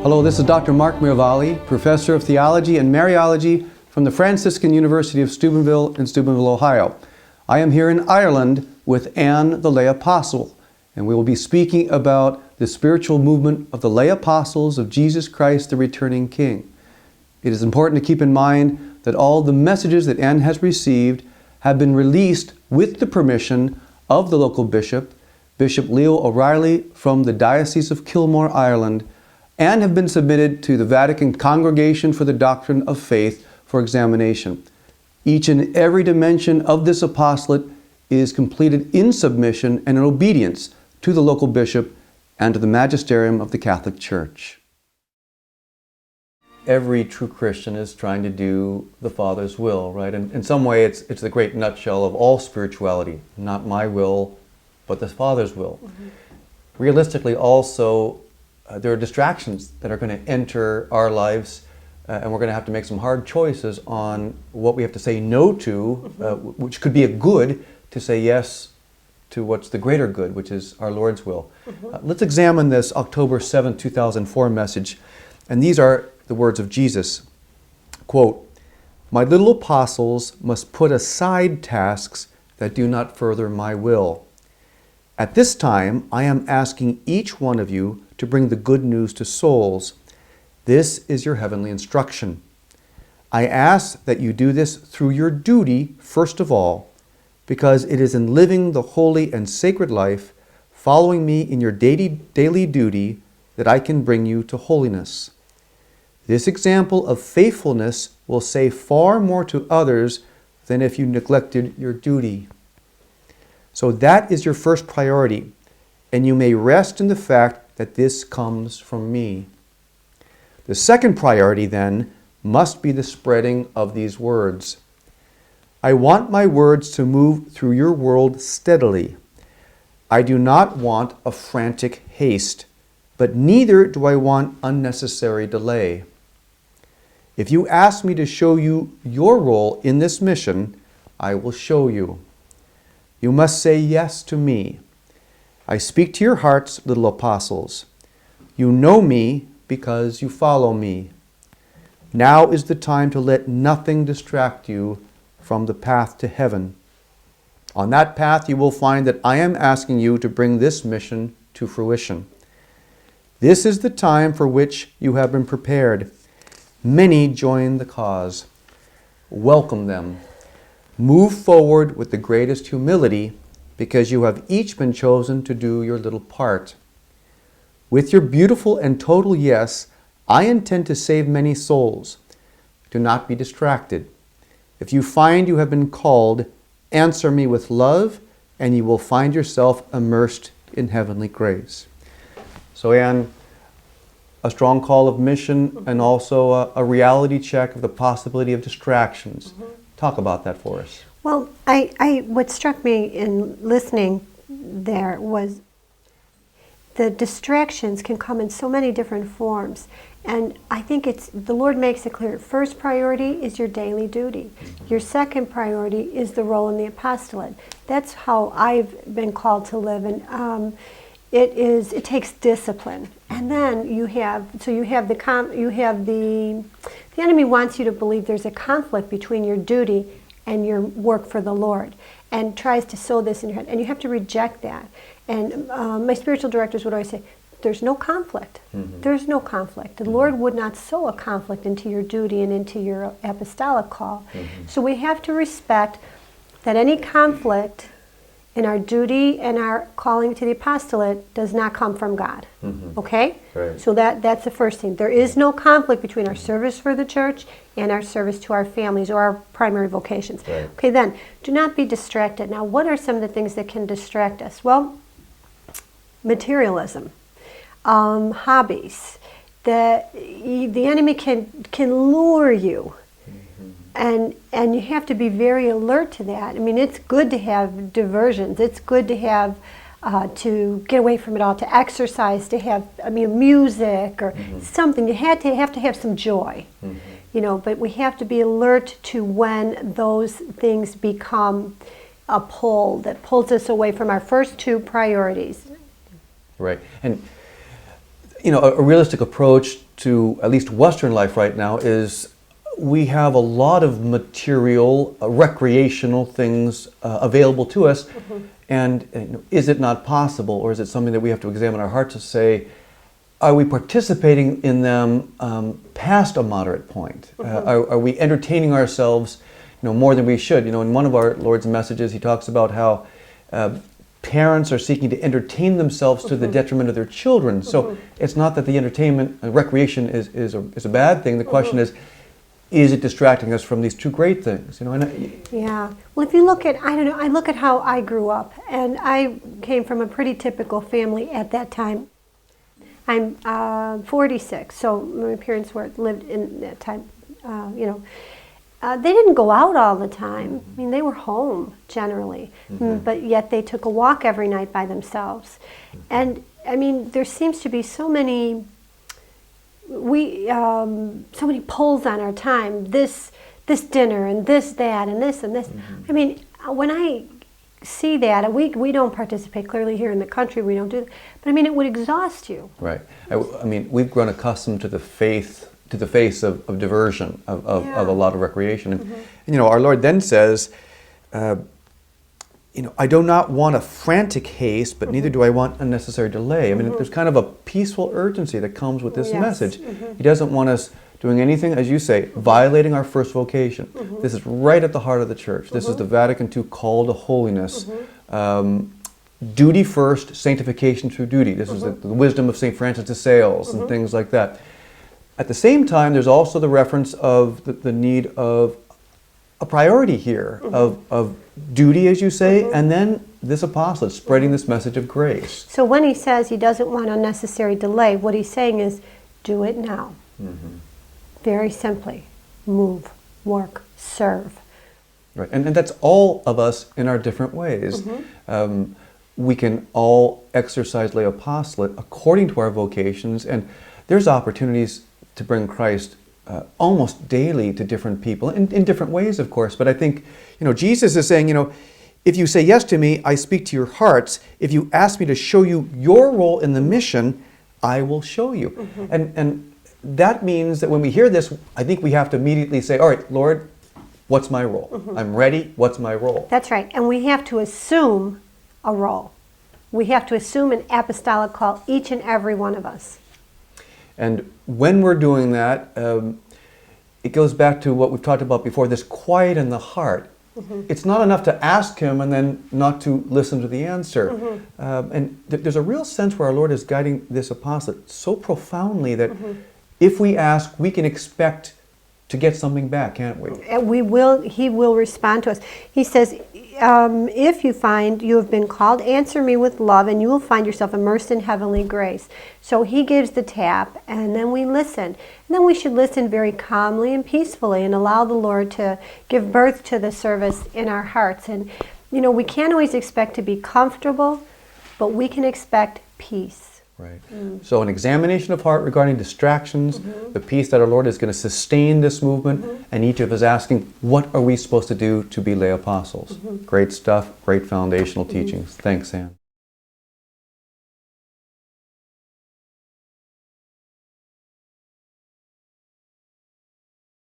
Hello, this is Dr. Mark Miravalle, Professor of Theology and Mariology from the Franciscan University of Steubenville in Steubenville, Ohio. I am here in Ireland with Anne, the lay apostle, and we will be speaking about the spiritual movement of the lay apostles of Jesus Christ, the returning King. It is important to keep in mind that all the messages that Anne has received have been released with the permission of the local bishop, Bishop Leo O'Reilly from the Diocese of Kilmore, Ireland, and have been submitted to the Vatican Congregation for the Doctrine of Faith for examination. Each and every dimension of this apostolate is completed in submission and in obedience to the local bishop and to the magisterium of the Catholic Church. Every true Christian is trying to do the Father's will, right? And in some way, it's the great nutshell of all spirituality. Not my will, but the Father's will. Mm-hmm. Realistically, also, there are distractions that are going to enter our lives, and we're going to have to make some hard choices on what we have to say no to, which could be a good, to say yes to what's the greater good, which is our Lord's will. Let's examine this October 7, 2004 message, and these are the words of Jesus. Quote, "My little apostles must put aside tasks that do not further my will. At this time, I am asking each one of you to bring the good news to souls. This is your heavenly instruction. I ask that you do this through your duty, first of all, because it is in living the holy and sacred life, following me in your daily duty, that I can bring you to holiness. This example of faithfulness will say far more to others than if you neglected your duty. So that is your first priority, and you may rest in the fact that this comes from me. The second priority, then, must be the spreading of these words. I want my words to move through your world steadily. I do not want a frantic haste, but neither do I want unnecessary delay. If you ask me to show you your role in this mission, I will show you. You must say yes to me. I speak to your hearts, little apostles. You know me because you follow me. Now is the time to let nothing distract you from the path to heaven. On that path you will find that I am asking you to bring this mission to fruition. This is the time for which you have been prepared. Many join the cause. Welcome them. Move forward with the greatest humility, because you have each been chosen to do your little part. With your beautiful and total yes, I intend to save many souls. Do not be distracted. If you find you have been called, answer me with love, and you will find yourself immersed in heavenly grace." So, Anne, a strong call of mission and also a reality check of the possibility of distractions. Talk about that for us. Well, what struck me in listening there was the distractions can come in so many different forms. And I think the Lord makes it clear. First priority is your daily duty. Your second priority is the role in the apostolate. That's how I've been called to live. And it takes discipline. And then the enemy wants you to believe there's a conflict between your duty and your work for the Lord, and tries to sow this in your head. And you have to reject that. And my spiritual directors would always say, there's no conflict. There's no conflict. The Lord would not sow a conflict into your duty and into your apostolic call. So we have to respect that any conflict in our duty and our calling to the apostolate does not come from God. Okay? Right. So that's the first thing. There is no conflict between our service for the church and our service to our families or our primary vocations. Right. Okay, then, do not be distracted. Now, what are some of the things that can distract us? Well, materialism, hobbies. The enemy can lure you. And you have to be very alert to that. I mean, it's good to have diversions. It's good to have, to get away from it all, to exercise, to have, music or something. You have to have some joy, but we have to be alert to when those things become a pull that pulls us away from our first two priorities. Right. And, a realistic approach to at least Western life right now is we have a lot of material, recreational things available to us. And is it not possible, or is it something that we have to examine our hearts to say, are we participating in them past a moderate point? Are we entertaining ourselves more than we should? In one of our Lord's messages, he talks about how parents are seeking to entertain themselves to the detriment of their children. So it's not that the entertainment and recreation is a bad thing. The question is it distracting us from these two great things? Yeah. Well, if you look at, I look at how I grew up, and I came from a pretty typical family at that time. I'm 46, so my parents lived in that time, they didn't go out all the time. I mean, they were home generally, but yet they took a walk every night by themselves. And I mean, there seems to be so many pulls on our time. This dinner and this, that, and this and this. I mean, when I see that, we don't participate clearly here in the country. We don't do that. But I mean, it would exhaust you. Right. I mean, we've grown accustomed to the face of diversion, of a lot of recreation. And our Lord then says, I do not want a frantic haste, but neither do I want unnecessary delay. I mean, there's kind of a peaceful urgency that comes with this message. He doesn't want us doing anything, as you say, violating our first vocation. This is right at the heart of the church. This is the Vatican II call to holiness. Duty first, sanctification through duty. This is the wisdom of St. Francis de Sales and things like that. At the same time, there's also the reference of the need of a priority here, of duty, as you say, and then this apostolate, spreading this message of grace. So when he says he doesn't want unnecessary delay, what he's saying is, do it now. Very simply, move, work, serve. Right, and that's all of us in our different ways. We can all exercise lay apostolate according to our vocations, and there's opportunities to bring Christ almost daily to different people, in different ways, of course. But I think, Jesus is saying, if you say yes to me, I speak to your hearts. If you ask me to show you your role in the mission, I will show you. And that means that when we hear this, I think we have to immediately say, all right, Lord, what's my role? I'm ready. What's my role? That's right. And we have to assume a role. We have to assume an apostolic call, each and every one of us. And when we're doing that, it goes back to what we've talked about before, this quiet in the heart. It's not enough to ask him and then not to listen to the answer. And there's a real sense where our Lord is guiding this apostolate so profoundly that if we ask, we can expect to get something back, can't we? And he will respond to us. He says, if you find you have been called, answer me with love, and you will find yourself immersed in heavenly grace. So he gives the tap, and then we listen. And then we should listen very calmly and peacefully and allow the Lord to give birth to the service in our hearts. And, we can't always expect to be comfortable, but we can expect peace. Right. So an examination of heart regarding distractions, the peace that our Lord is going to sustain this movement, and each of us asking, what are we supposed to do to be lay apostles? Great stuff, great foundational teachings. Thanks, Anne.